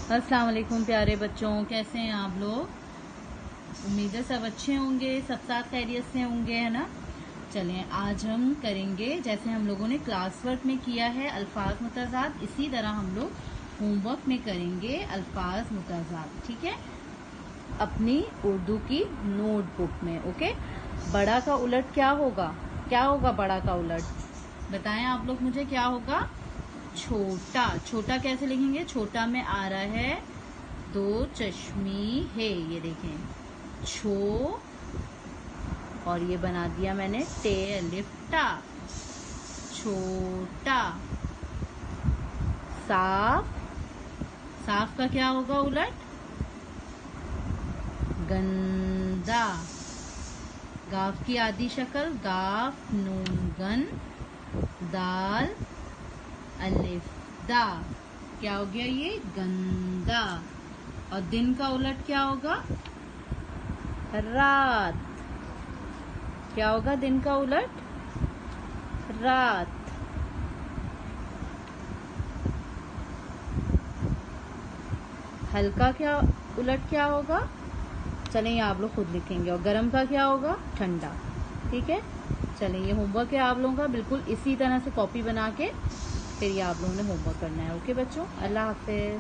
अस्सलाम वालेकुम प्यारे बच्चों, कैसे हैं आप लोग। उम्मीद है सब अच्छे होंगे, सब साथ खैरियत से होंगे, है ना। चलें आज हम करेंगे जैसे हम लोगों ने क्लास वर्क में किया है अल्फाज मुतज़ाद, इसी तरह हम लोग होमवर्क में करेंगे अल्फाज मुतज़ाद, ठीक है, अपनी उर्दू की नोटबुक में। ओके, बड़ा का उलट क्या होगा, क्या होगा बड़ा का उलट, बताएं आप लोग मुझे क्या होगा। छोटा। छोटा कैसे लिखेंगे, छोटा में आ रहा है दो चश्मी है, ये देखें छो, और ये बना दिया मैंने टे अलिफ टा, छोटा। साफ। साफ का क्या होगा उलट, गंदा। गाफ की आधी शक्ल, गाफ नून गन दाल अलिफ दा, क्या हो गया ये, गंदा। और दिन का उलट क्या होगा, रात। क्या होगा दिन का उलट, रात। हल्का क्या उलट क्या होगा, चलें ये आप लोग खुद लिखेंगे। और गर्म का क्या होगा, ठंडा। ठीक है, चलें ये होमवर्क है आप लोगों का, बिल्कुल इसी तरह से कॉपी बना के फिर ये आप लोगों ने होमवर्क करना है। ओके बच्चों, अल्लाह हाफिज।